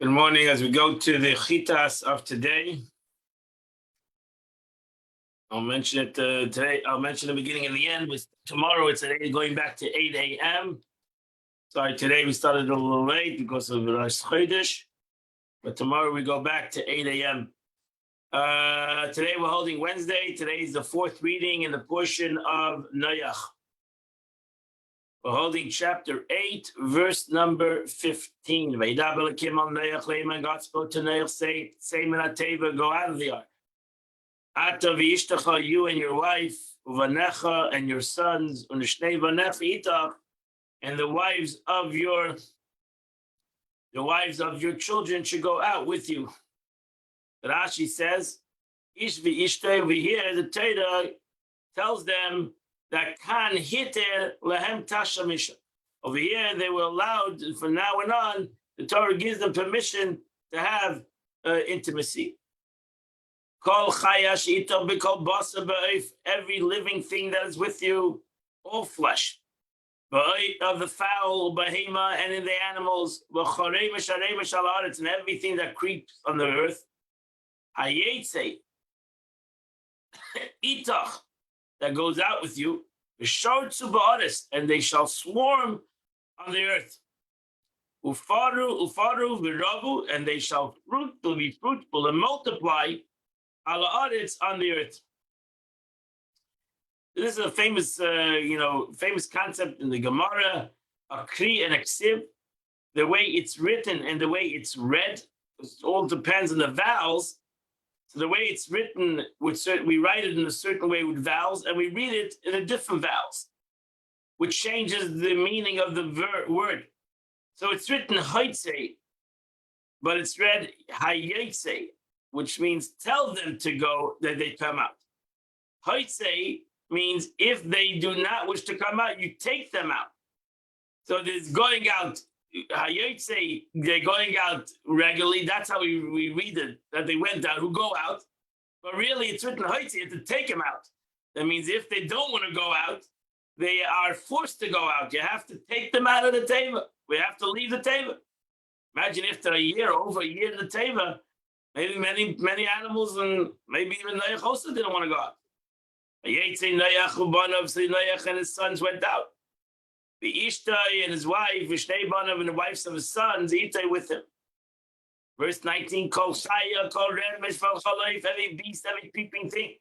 Good morning. As we go to the chitas of today, I'll mention it today. I'll mention the beginning and the end. With tomorrow, it's going back to 8 a.m. Sorry, today we started a little late because of Rosh Chodesh, but tomorrow we go back to 8 a.m. Today we're holding Wednesday. Today is the fourth reading in the portion of Noach. We're holding chapter 8, verse number 15. God spoke to Noach, say Menateva, go out of the ark. Ata v'ishtacha, you and your wife, uvanecha, and your sons, u'nishnei vanech itach, and the wives of your children should go out with you. Rashi says, Ish v'ishtei, we hear the Torah tells them that kan hiter lehem tashamisha. Over here, they were allowed, from now on, the Torah gives them permission to have intimacy. Kol chayash ito b'kol basa ba'if, every living thing that is with you, all flesh. Ba'if of the fowl, behema, and in the animals, v'chorei v'sharei v'shalaretz, and everything that creeps on the earth. Hayetze, itach, that goes out with you, v'shortzu ba'aretz, and they shall swarm on the earth. Ufaru v'ravu, and they shall be fruitful and multiply on the earth. This is a famous, famous concept in the Gemara, a kri and a ksiv. The way it's written and the way it's read, it all depends on the vowels. So the way it's written, we write it in a certain way with vowels, and we read it in a different vowels, which changes the meaning of the word. So it's written haitse, but it's read hayetze, which means tell them to go, that they come out. Haitse means if they do not wish to come out, you take them out. So there's going out. Hayetze, they're going out regularly. That's how we read it, that they went out, who go out. But really, it's written haitze, you have to take them out. That means if they don't want to go out, they are forced to go out. You have to take them out of the teva. We have to leave the teva. Imagine if they're over a year in the teva, maybe many animals and maybe even Noach also didn't want to go out. Noach and his sons went out. The Ishtai and his wife, Vishnei Banav and the wives of his sons, Itai with him. Verse 19, Kol Shaya, Kol Remesh, Kol Chalaif, every beast, every peeping thing.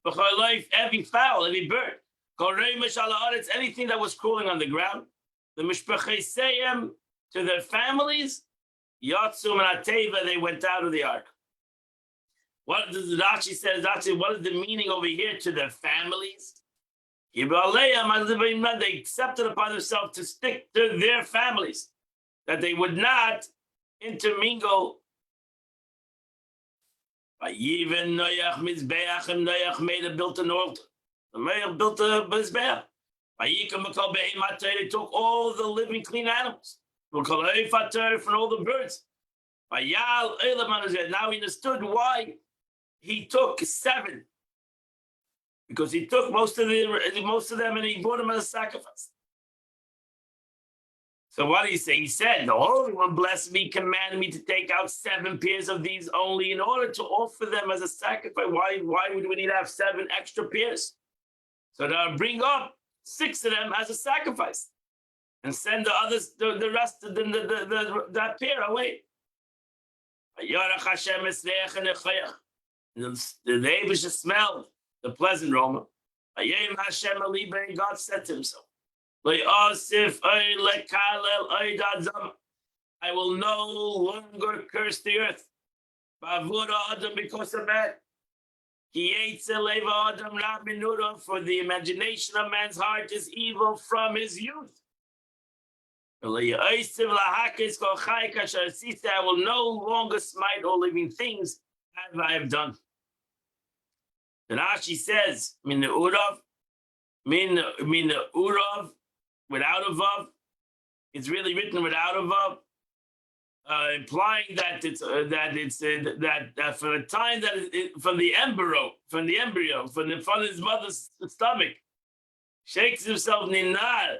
Kol Chalaif, every fowl, every bird. Kol Remesh ala Aretz, anything that was crawling on the ground. The Mishpachei Seyem, to their families, Yatsum and Ateva, they went out of the ark. What does Rashi says? What is the meaning over here to their families? They accepted upon themselves to stick to their families, that they would not intermingle. Even Noach Mizbeach, and Noach built an altar. Noach built a Mizbeach. They took all the living clean animals. From all the birds. Now he understood why he took 7. Because he took most of them and he brought them as a sacrifice. So what did he say? He said, the Holy One blessed me, commanded me to take out 7 pairs of these only in order to offer them as a sacrifice. Why would we need to have 7 extra pairs? So to bring up 6 of them as a sacrifice and send the others, the rest of them, that pair away. The Abish smelled the pleasant aroma. God said to himself, I will no longer curse the earth because of man. For the imagination of man's heart is evil from his youth. I will no longer smite all living things as I have done. And Rashi says, min urav, without a vav. It's really written without a vav, implying that it's that from the time that from the embryo, from his mother's stomach, shakes himself ninar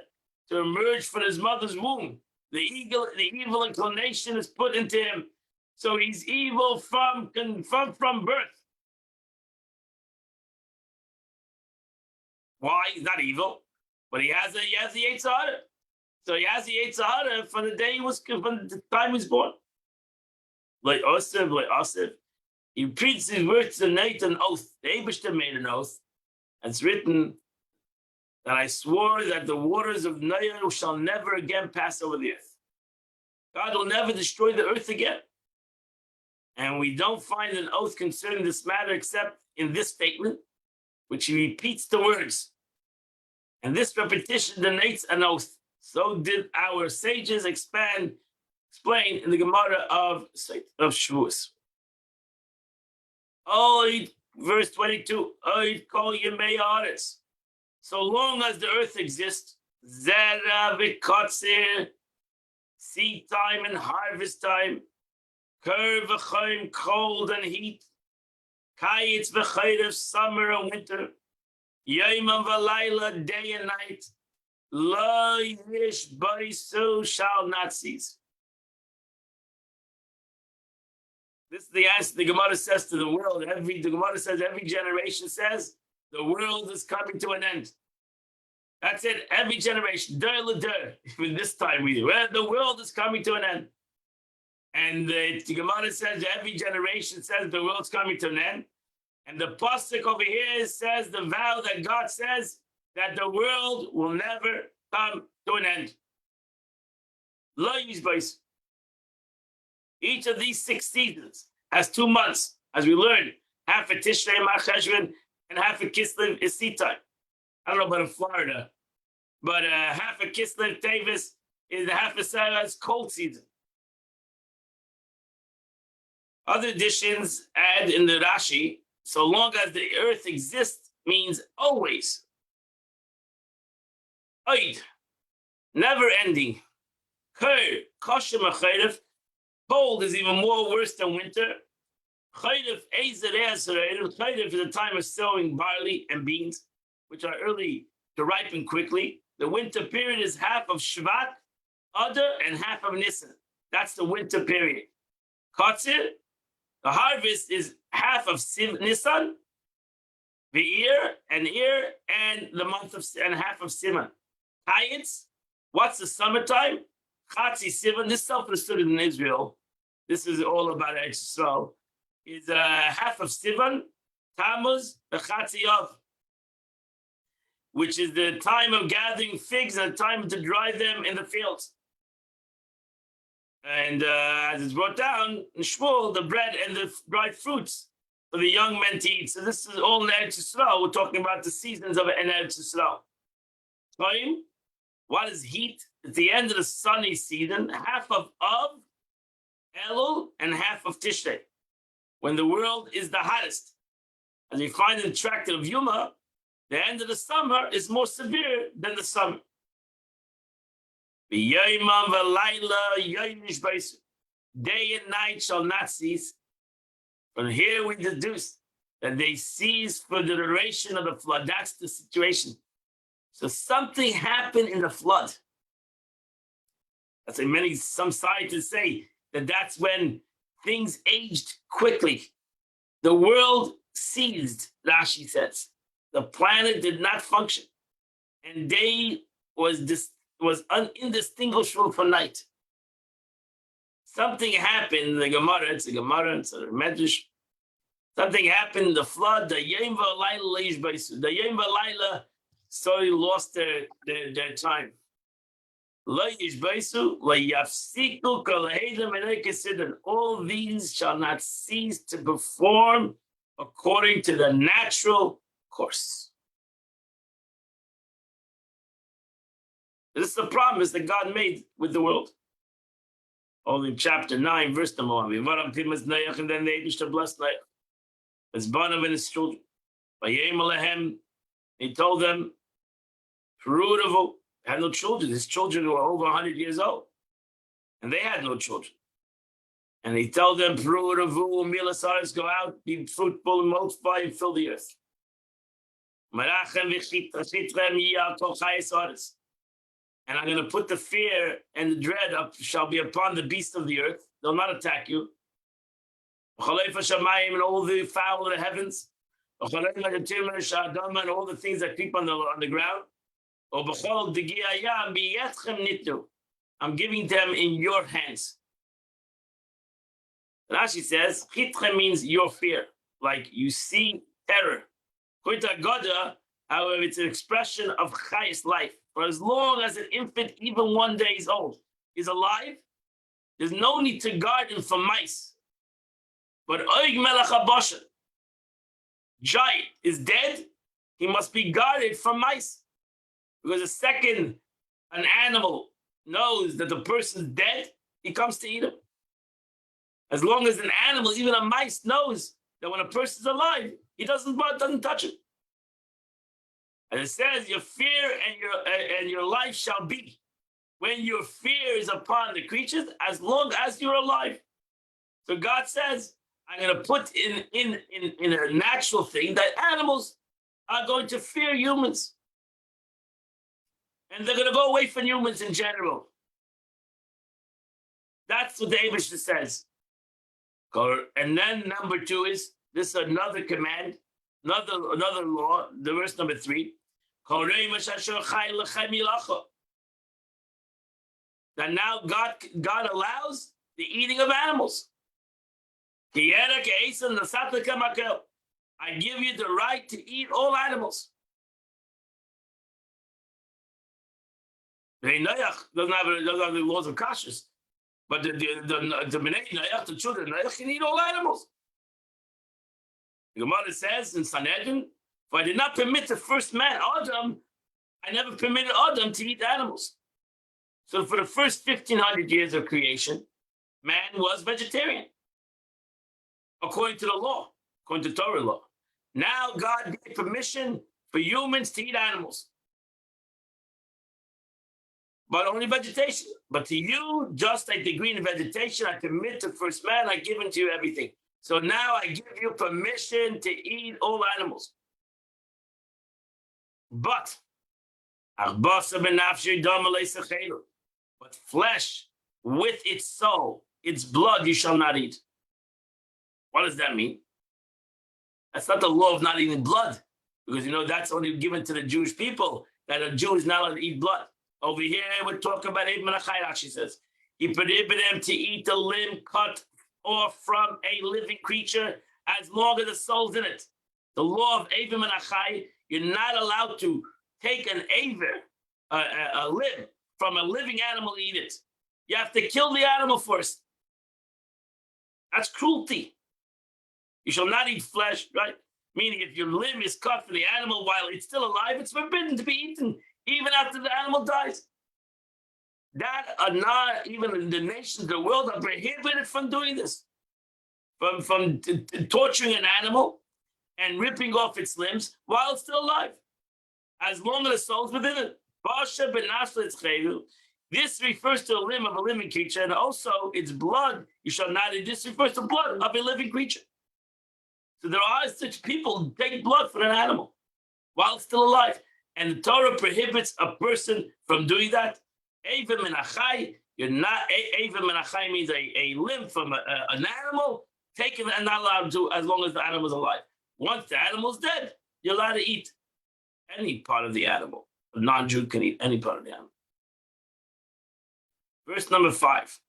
to emerge from his mother's womb. The evil inclination is put into him So he's evil from birth. Why? He's not evil, but he has the Yetzer Hara. So he has the Yetzer Hara from the day from the time he was born. Like Osif. He preached his words and made an oath. The Eibishter made an oath. It's written that I swore that the waters of Nile shall never again pass over the earth. God will never destroy the earth again. And we don't find an oath concerning this matter except in this statement, which he repeats the words. And this repetition denotes an oath. So did our sages explain in the Gemara of Shavuos. Oid, verse 22. Oid kol yemei haaretz. So long as the earth exists, zera v'kotzir, seed time and harvest time, ker v'chaim, cold and heat, kayitz v'chayrev, summer and winter, yomam v'layla, day and night, lo yish barisu, shall not cease. This is the answer the Gemara says to the world. The Gemara says every generation says the world is coming to an end. That's it. Every generation, even this time we do. The world is coming to an end. And the Gemara says every generation says the world's coming to an end. And the pasuk over here says the vow that God says that the world will never come to an end. Lo yishbais. Each of these 6 seasons has 2 months, as we learned. Half of Tishrei, Mar Cheshvan, and half of Kislev is seed time. I don't know about in Florida, but half of Kislev, Tevis, is half of Sarah's cold season. Other additions add in the Rashi, so long as the earth exists means always. Oid, never ending. Kur, kosher machayrev, cold is even more worse than winter. Chayrev is the time of sowing barley and beans, which are early to ripen quickly. The winter period is half of Shvat, Adar, and half of Nisan. That's the winter period. Katzir, the harvest is half of Nisan, the ear, and the month of and half of Sivan. Kayitz, what's the summertime? Chatzi Sivan. This self-understood in Israel. This is all about Eretz Yisrael. Is half of Sivan, Tammuz, the Chatzi Av, which is the time of gathering figs and the time to dry them in the fields. And as it's brought down in Shmuel, the bread and the dried fruits for the young men to eat. So this is all in Eretz Yisrael. We're talking about the seasons of Eretz Yisrael. Time, what is heat? At the end of the sunny season, half of Elul and half of Tishrei, when the world is the hottest. As you find in the tractate of Yuma, the end of the summer is more severe than the summer. Day and night shall not cease. From here we deduce that they cease for the duration of the flood. That's the situation. So something happened in the flood. That's why some scientists say that that's when things aged quickly. The world ceased, Rashi says. The planet did not function. And day was indistinguishable from night. Something happened, the Gemara, it's a Medrash. Something happened in the flood, the Yom V'Layla slowly lost their time. All these shall not cease to perform according to the natural course. This is the promise that God made with the world. Only chapter 9, verse number 1. And then they used to bless Noach. His Banav and his children. He told them, had no children. His children were over 100 years old. And they had no children. And he told them, go out, be fruitful and multiply and fill the earth. And I'm going to put the fear and the dread shall be upon the beasts of the earth. They'll not attack you. and all the fowl of the heavens, and all the things that creep on the ground. I'm giving them in your hands. Rashi says, Chitcha means your fear, like you see terror. Goda, however, it's an expression of Chay's life. For as long as an infant, even 1 day old, is alive, there's no need to guard him from mice. But Oig Melech HaBashan, giant, is dead, he must be guarded from mice. Because the second an animal knows that the person's dead, he comes to eat him. As long as an animal, even a mice, knows that when a person's alive, he doesn't touch him. And it says, your fear and your life shall be. When your fear is upon the creatures, as long as you're alive. So God says, I'm going to put in a natural thing that animals are going to fear humans. And they're going to go away from humans in general. That's what the Eibishter says. And then number 2 is, this is another command, another law, the verse number 3. That now God allows the eating of animals. I give you the right to eat all animals. Noach doesn't have the laws of kashrus, but the Bnei Noach, the children of Noach, can eat all animals. The Gemara says in Sanhedrin, if I did not permit the first man, Adam, I never permitted Adam to eat animals. So for the first 1,500 years of creation, man was vegetarian, according to the law, according to Torah law. Now God gave permission for humans to eat animals. But only vegetation. But to you, just like the green vegetation, I permit to first man, I give unto you everything. So now I give you permission to eat all animals. But flesh with its soul, its blood, you shall not eat. What does that mean? That's not the law of not eating blood, because that's only given to the Jewish people, that a Jew is not allowed to eat blood. Over here, we're talking about Eib Menachai, Rashi says. He prohibited them to eat the limb cut off from a living creature as long as the soul's in it. The law of Eib Menachai, you're not allowed to take an aver, a limb from a living animal, eat it. You have to kill the animal first. That's cruelty. You shall not eat flesh, right? Meaning if your limb is cut from the animal while it's still alive, it's forbidden to be eaten, even after the animal dies. That are not, even in the nations of the world, are prohibited from doing this. From torturing an animal and ripping off its limbs while it's still alive, as long as the soul's within it. This refers to a limb of a living creature, and also its blood, you shall not eat. This refers to blood of a living creature. So there are such people who take blood from an animal while it's still alive. And the Torah prohibits a person from doing that. Eiva Menachai, you're not, Eiva Menachai means a limb from an animal, taken and not allowed to as long as the animal's alive. Once the animal's dead, you're allowed to eat any part of the animal. A non-Jew can eat any part of the animal. Verse number 5.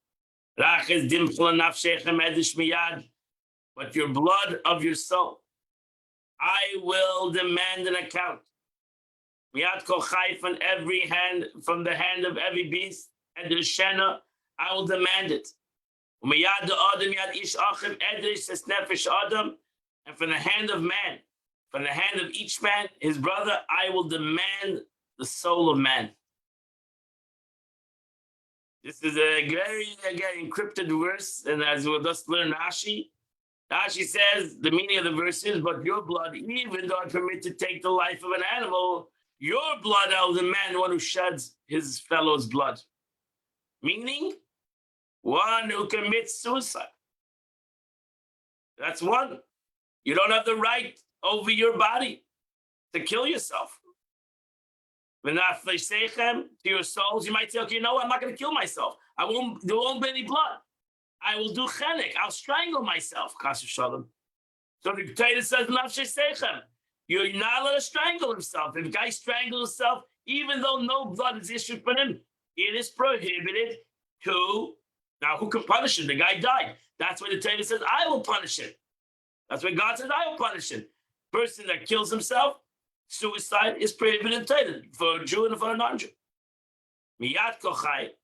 But your blood of your soul, I will demand an account. Miyad kol chai, from every hand, from the hand of every beast, and the shena, I will demand it. Miyad adam yad ish achim edrish es nefesh adam, and from the hand of man, from the hand of each man, his brother, I will demand the soul of man. This is a very, again, encrypted verse, and as we'll just learn Rashi, Rashi says the meaning of the verse is, but your blood, even though I permit to take the life of an animal, your blood, I will demand one who sheds his fellow's blood. Meaning, one who commits suicide. That's one. You don't have the right over your body to kill yourself. To your souls, you might say, okay, I'm not going to kill myself. There won't be any blood. I will do chenek. I'll strangle myself. Chas v'shalom. So the Torah says, "Nafshei seichem." You're not allowed to strangle himself. If a guy strangles himself, even though no blood is issued from him, it is prohibited to. Now, who can punish him? The guy died. That's why the Torah says, "I will punish him." That's why God says, "I will punish him." Person that kills himself, suicide is prohibited for a Jew and for a non-Jew. Miyat kochai.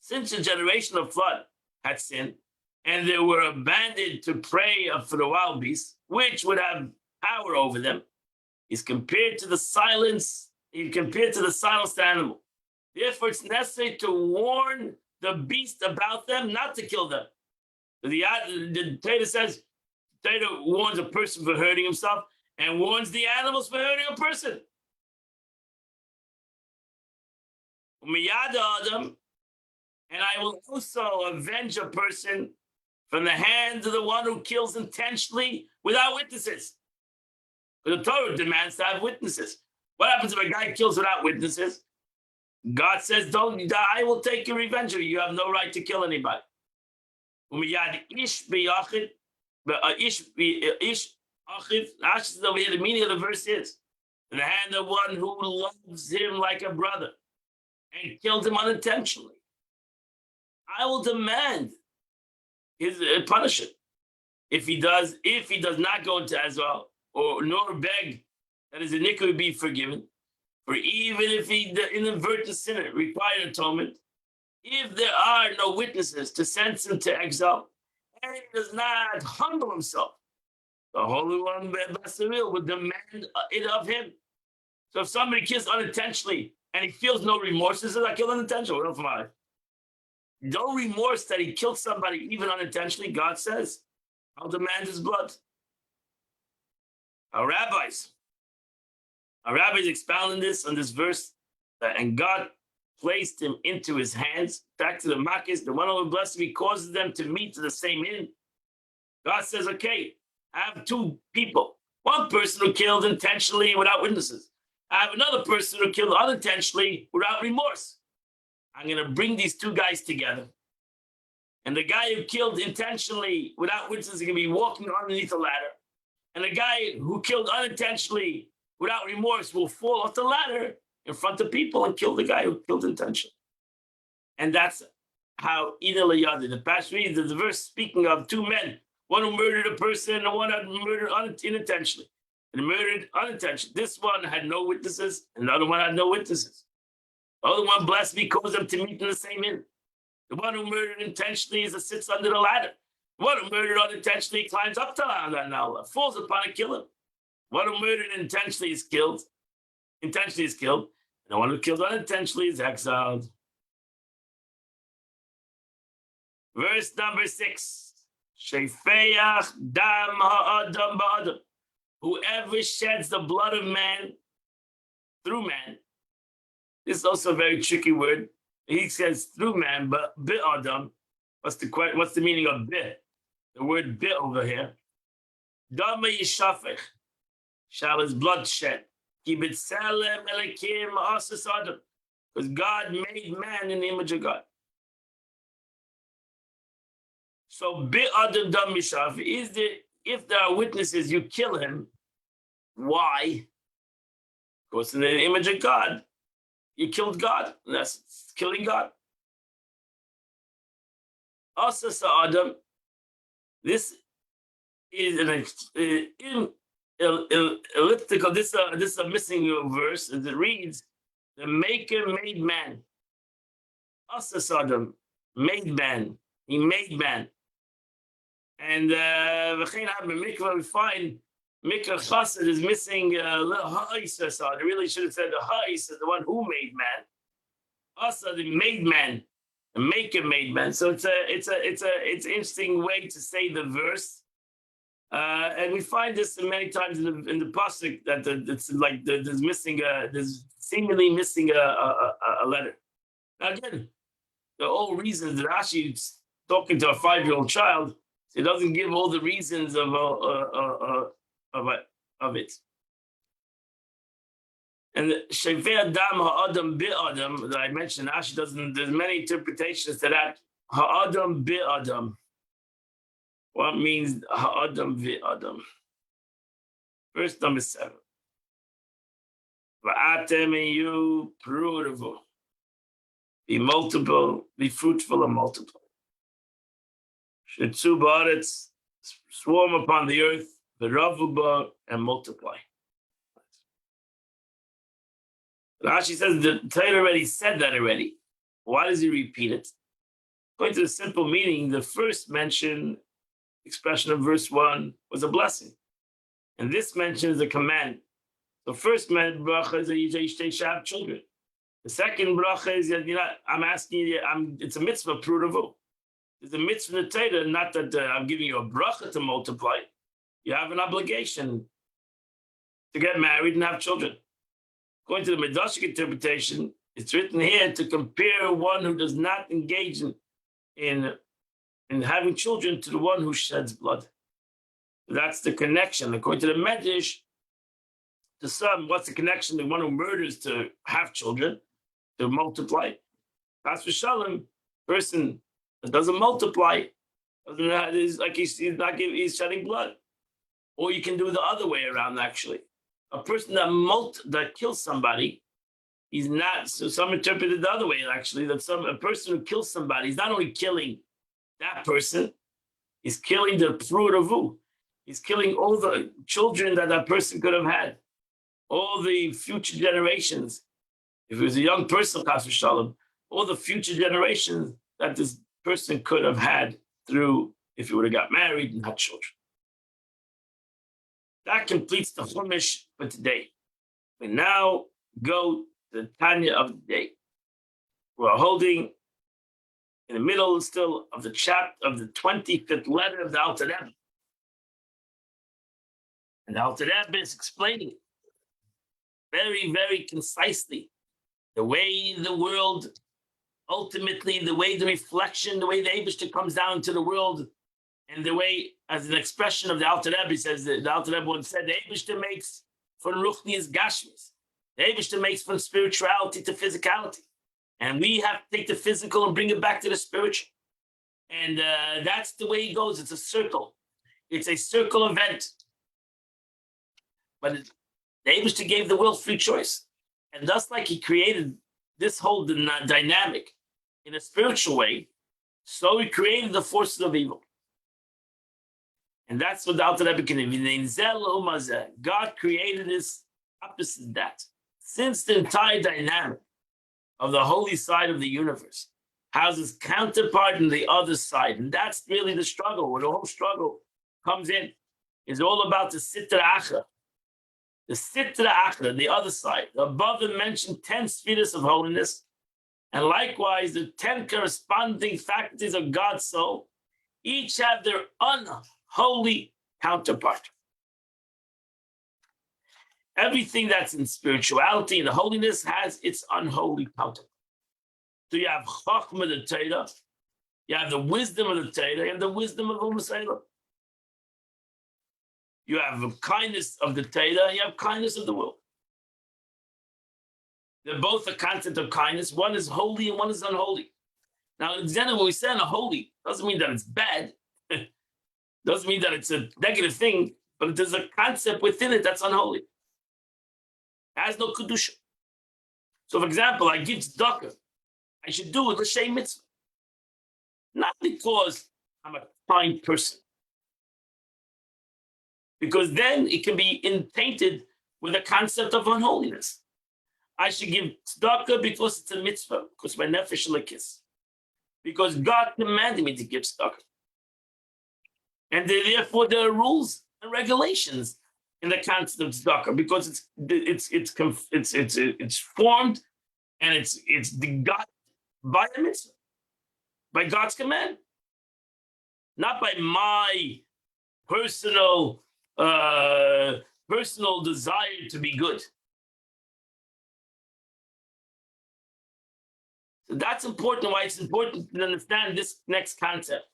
Since the generation of flood had sinned, and they were abandoned to prey for the wild beasts, which would have power over them, is compared to the silenced animal. Therefore, it's necessary to warn the beast about them, not to kill them. The Torah says, Torah warns a person for hurting himself and warns the animals for hurting a person. And I will also avenge a person from the hands of the one who kills intentionally without witnesses. The Torah demands to have witnesses. What happens if a guy kills without witnesses? God says, "Don't die. I will take your revenge. You have no right to kill anybody." The meaning of the verse is, in the hand of one who loves him like a brother and killed him unintentionally, I will demand his punishment. If he does not go into Ezra, or nor beg that his iniquity be forgiven, for even if he the inadvertent sinner required atonement, if there are no witnesses to send him to exile, and he does not humble himself, the Holy One would demand it of him. So if somebody kills unintentionally and he feels no remorse, he says, "I killed unintentionally." No remorse that he killed somebody even unintentionally, God says, "I'll demand his blood." Our rabbis expounding this on this verse, and God placed him into his hands. Back to the Makkis, the one who blessed me causes them to meet to the same end. God says, "Okay, I have two people. One person who killed intentionally without witnesses. I have another person who killed unintentionally without remorse. I'm going to bring these two guys together. And the guy who killed intentionally without witnesses is going to be walking underneath a ladder. And the guy who killed unintentionally without remorse will fall off the ladder in front of people and kill the guy who killed intentionally." And that's how Ina Layadi, the past reads the verse speaking of two men, one who murdered a person and one had murdered unintentionally. And murdered unintentionally. This one had no witnesses, and the other one had no witnesses. The other one blessed me, caused them to meet in the same inn. The one who murdered intentionally is that sits under the ladder. The one who murdered unintentionally climbs up to the ladder, falls upon and kills him. The one who murdered intentionally is killed. And the one who killed unintentionally is exiled. Verse number 6. Shefeach dam ha'adam ba'adam. Whoever sheds the blood of man through man. This is also a very tricky word. He says through man, but bi'adam. What's the meaning of bi? The word bi over here. Dama yishafech. Shall his blood shed. Because God made man in the image of God. So bi'adam dam yishaf is if there are witnesses, you kill him. Why? Because in the image of God, you killed God. That's killing God. Asas Adam. This is an elliptical. This is a missing verse, as it reads: "The Maker made man." Asas Adam made man. He made man. And we find Mikra Chassid is missing ha'isa. They really should have said the ha'isa, the one who made man. Asa, the made man, the maker made man. So it's an interesting way to say the verse, and we find this many times in the pasuk that it's like there's seemingly missing a letter. Now again, the whole reason that Rashi's talking to a 5-year-old child. It doesn't give all the reasons of it. And Shevei Adam Ha'adam Bi'adam that I mentioned, Ashi doesn't. There's many interpretations to that ha'adam bi'adam. What means ha'adam bi'adam? Verse number 7. Va'atem and you fruitful. Be multiple, be fruitful and multiply. Shetzu ba'aretz, swarm upon the earth, v'ravu and multiply. Rashi says the Torah already said that already. Why does he repeat it? According to the simple meaning, the first mention, expression of verse 1 was a blessing. And this mention is a command. The first bracha is that you should have children. The second bracha is that I'm asking you, it's a mitzvah, prudavu. It's a mitzvah in the Torah, not that I'm giving you a bracha to multiply. You have an obligation to get married and have children. According to the Midrashic interpretation, it's written here to compare one who does not engage in having children to the one who sheds blood. That's the connection. According to the Medrash, to some, what's the connection? The one who murders to have children, to multiply. As for Shalom, person that doesn't multiply, is like he's shedding blood. Or you can do the other way around, actually. A person that kills somebody, he's not, so some interpret it the other way, actually, that a person who kills somebody, he's not only killing that person, he's killing the fruit of who? He's killing all the children that person could have had, all the future generations. If it was a young person, Chas v'shalom, all the future generations that this person could have had through, if he would have got married and had children. That completes the Chumash for today. We now go to the Tanya of the day. We're holding in the middle still of the chapter of the 25th letter of the Alter Rebbe. And the Alter Rebbe is explaining it very, very concisely. The way the world, ultimately, the way the reflection, the way the Eibishter comes down to the world, and the way, as an expression of the Alter Rebbe, says the Alter Rebbe once said, the Eibishter makes from Ruchni's Gashmis. The Eibishter makes from spirituality to physicality. And we have to take the physical and bring it back to the spiritual. And that's the way it goes. It's a circle. It's a circle event. But the Eibishter gave the world free choice. And just like he created this whole dynamic in a spiritual way, so he created the forces of evil. And that's what the Alter Rebbe can. God created this opposite that. Since the entire dynamic of the holy side of the universe has its counterpart on the other side, and that's really the struggle, where the whole struggle comes in, is all about the Sitra Achra. The Sitra Achra, the other side. Above the mentioned 10 spheres of holiness, and likewise the 10 corresponding faculties of God's soul, each have their unholy counterpart. Everything that's in spirituality and holiness has its unholy counterpart. So you have Chachma the Torah, you have the wisdom of the Torah, and the wisdom of Umm. You have the kindness of the Torah, and you have kindness of the world. They're both a content of kindness. One is holy and one is unholy. Now, in general, when we say unholy, doesn't mean that it's bad. Doesn't mean that it's a negative thing, but there's a concept within it that's unholy. It has no kedusha. So, for example, I give tzedakah. I should do it l'shem mitzvah, not because I'm a fine person, because then it can be tainted with a concept of unholiness. I should give tzedakah because it's a mitzvah, because my nefesh lekis, because God commanded me to give tzedakah. And therefore, there are rules and regulations in the concept of tzedakah, because it's formed and it's begot by a mitzvah, by God's command, not by my personal desire to be good. So that's important. Why it's important to understand this next concept.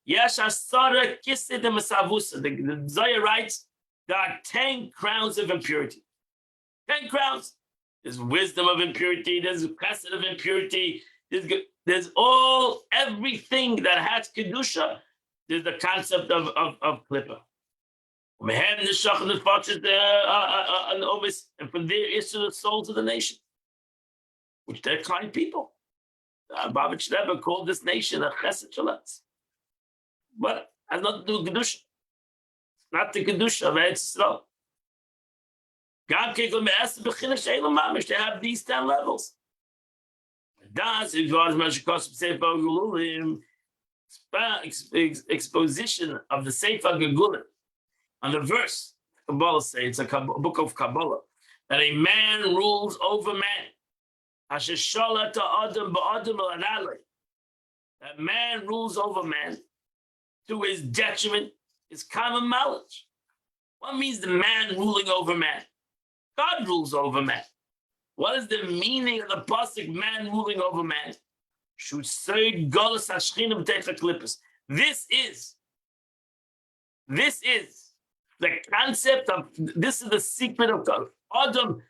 Yesh asara kised masavusa. The Zohar writes there are 10 crowns of impurity. 10 crowns. There's wisdom of impurity. There's chesed of impurity. There's everything that has kedusha. There's the concept of klippa. And from there is to the souls of the nation, which they're kind people. Babich Rebbe called this nation a chesed shalatz, but has nothing to do with kedusha. Not the kedusha of Eretz Yisrael. They have these 10 levels. Das exposition of the Sefer Gegulim on the verse. Kabbalah say it's a book of Kabbalah that a man rules over man. That man rules over man to his detriment is common knowledge. What means the man ruling over man? God rules over man. What is the meaning of the pasuk man ruling over man? This is the concept of, this is the secret of God. Adam,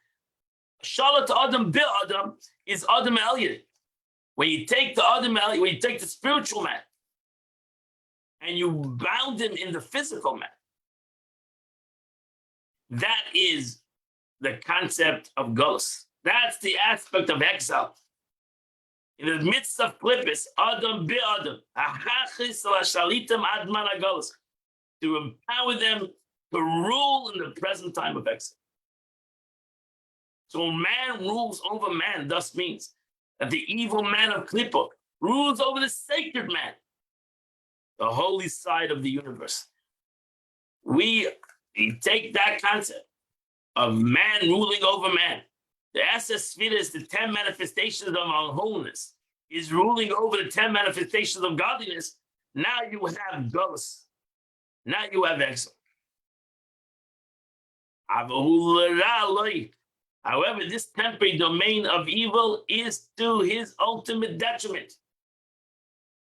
Shalat Adam Bil Adam is Adam Elyon. When you take the Adam Elyon, when you take the spiritual man and you bound him in the physical man, that is the concept of Golus. That's the aspect of exile. In the midst of Klippus, Adam Bi Adam, to empower them to rule in the present time of exile. So man rules over man, thus means that the evil man of Klippa rules over the sacred man, the holy side of the universe. We take that concept of man ruling over man. The Esses Sfira is the 10 manifestations of our holiness, is ruling over the 10 manifestations of godliness. Now you have Golus. Now you have exile. However, this temporary domain of evil is to his ultimate detriment.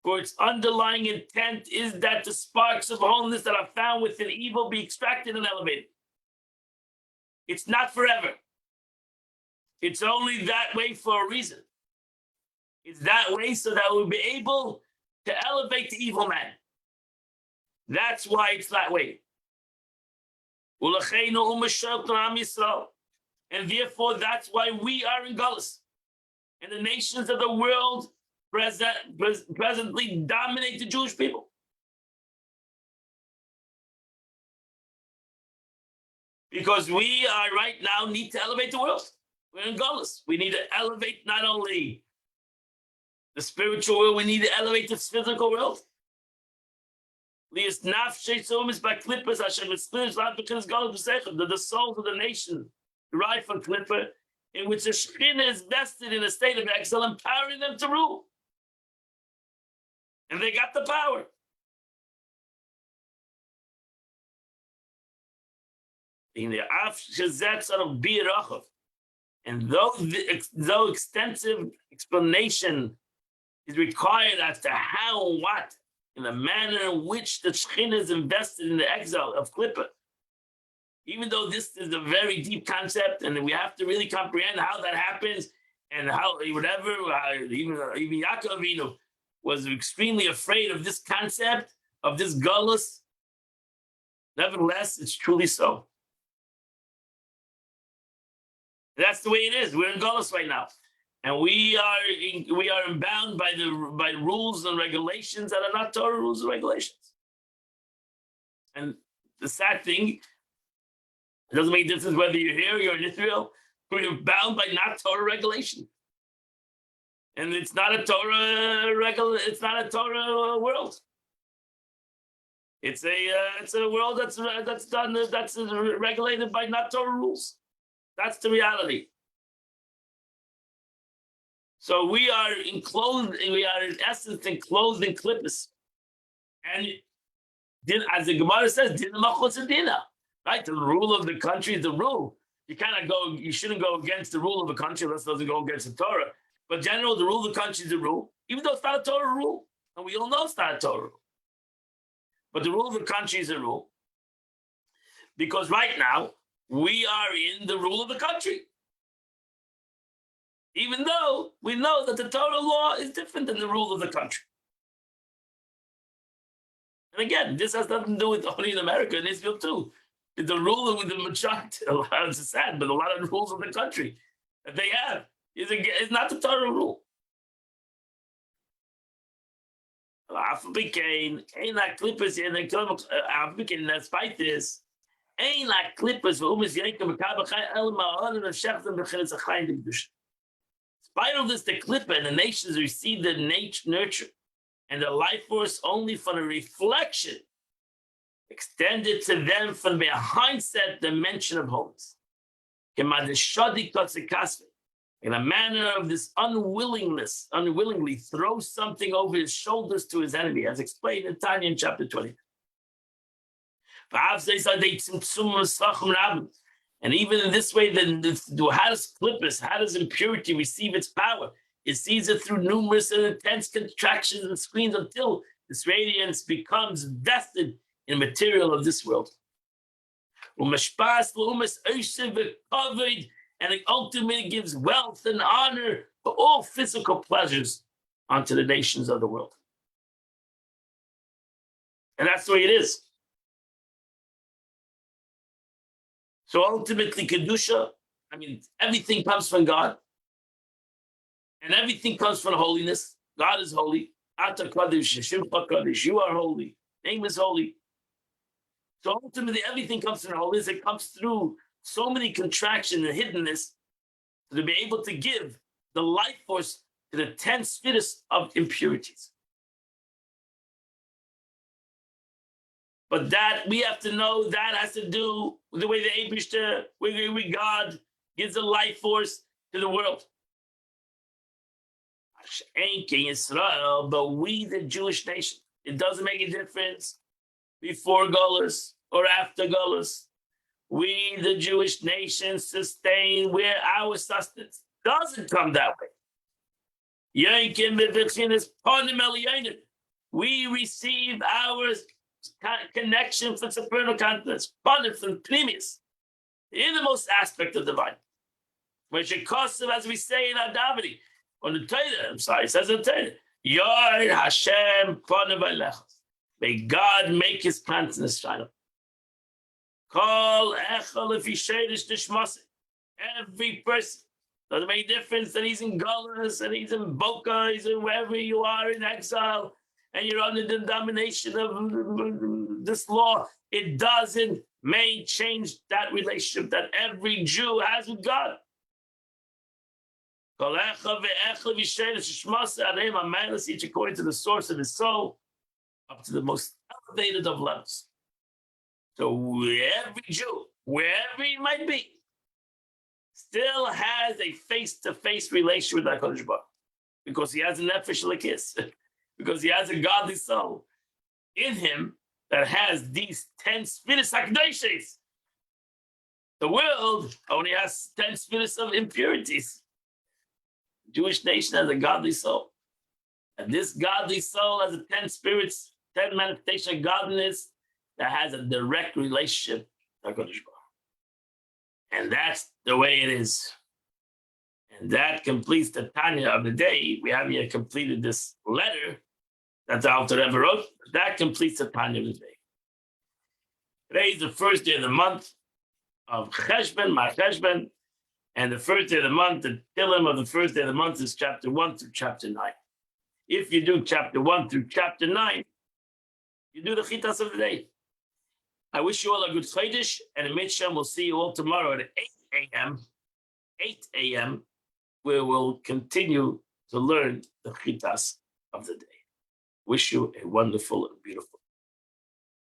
For its underlying intent is that the sparks of holiness that are found within evil be extracted and elevated. It's not forever. It's only that way for a reason. It's that way so that we'll be able to elevate the evil man. That's why it's that way. And therefore, that's why we are in Golus. And the nations of the world presently dominate the Jewish people. Because we are right now need to elevate the world. We're in Golus. We need to elevate not only the spiritual world, we need to elevate the physical world. The souls of the nation derived from Klippa, in which the Shekhinah is vested in a state of exile, empowering them to rule. And they got the power. In the of Birachov. And though extensive explanation is required as to how and what, in the manner in which the Shekhinah is invested in the exile of Klippa, even though this is a very deep concept and we have to really comprehend how that happens and how whatever, even Yaakov Avinu was extremely afraid of this concept, of this Golus. Nevertheless, it's truly so. That's the way it is. We're in Golus right now. And we are bound by rules and regulations that are not Torah rules and regulations. And the sad thing, it doesn't make a difference whether you're here or you're in Israel, you're bound by not Torah regulation. And it's not a Torah world. It's a world that's regulated by not Torah rules. That's the reality. So we are in essence enclosed in Klippus. And as the Gemara says, right? The rule of the country is the rule. You shouldn't go against the rule of the country unless it doesn't go against the Torah. But generally, the rule of the country is the rule, even though it's not a Torah rule. And we all know it's not a Torah rule. But the rule of the country is a rule. Because right now, we are in the rule of the country. even though we know that the Torah law is different than the rule of the country. And again, this has nothing to do with only in America and Israel too. The rule with the majority, it's sad, but a lot of the rules of the country that they have is not the Torah rule. Despite this, despite all this, the Klippa and the nations receive the nurture and the life force only from a reflection extended to them from their hindset dimension of holiness. In a manner of this unwillingly throws something over his shoulders to his enemy, as explained in Tanya in chapter 20. And even in this way, how does Klippus, how does impurity receive its power? It sees it through numerous and intense contractions and screens until this radiance becomes vested in material of this world. And it ultimately gives wealth and honor for all physical pleasures unto the nations of the world. And that's the way it is. So ultimately, Kedusha, everything comes from God. And everything comes from holiness. God is holy. Ata Kadosh, Shimcha Kadosh, you are holy. Name is holy. So ultimately, everything comes from holiness. It comes through so many contractions and hiddenness to be able to give the life force to the 10 spheres of impurities. But that, we have to know, that has to do with the way the Eibishter, with God, gives a life force to the world. But we, the Jewish nation, it doesn't make a difference before Gullus or after Gullus. We, the Jewish nation, sustain where our sustenance doesn't come that way. We receive our connection from supernal continents, from Pneumius, the innermost aspect of divine. Which it costs, as we say in our davening, on the Torah, it says in the Torah, Yod Hashem Panav Elecha. May God make his countenance shine up. Call Echel if he shadish Dishmase. Every person, doesn't make a difference that he's in Gullus and he's in Boca, he's in wherever you are in exile, and you're under the domination of this law. It doesn't change that relationship that every Jew has with God. Each according to the source of his soul, up to the most elevated of levels. So every Jew, wherever he might be, still has a face-to-face relation with HaKadosh Baruch Hu, because he has a nefesh lekis, because he has a godly soul in him that has these 10 spheres hakdoshes. The world only has 10 spheres of impurities. The Jewish nation has a godly soul. And this godly soul has a 10 spirits, 10 manifestation of godliness that has a direct relationship to HaKadosh Baruch Hu. And that's the way it is. And that completes the Tanya of the day. We haven't yet completed this letter that the Alter Rebbe wrote. That completes the Tanya of the day. Today is the first day of the month of Cheshvan, Mar Cheshvan, and the first day of the month, the Tillim of the first day of the month is chapter 1 through chapter 9. If you do chapter 1 through chapter 9, you do the Chitas of the day. I wish you all a good Chodesh, and in Mitzvah, we'll see you all tomorrow at 8 a.m., where we'll continue to learn the Chitas of the day. Wish you a wonderful and beautiful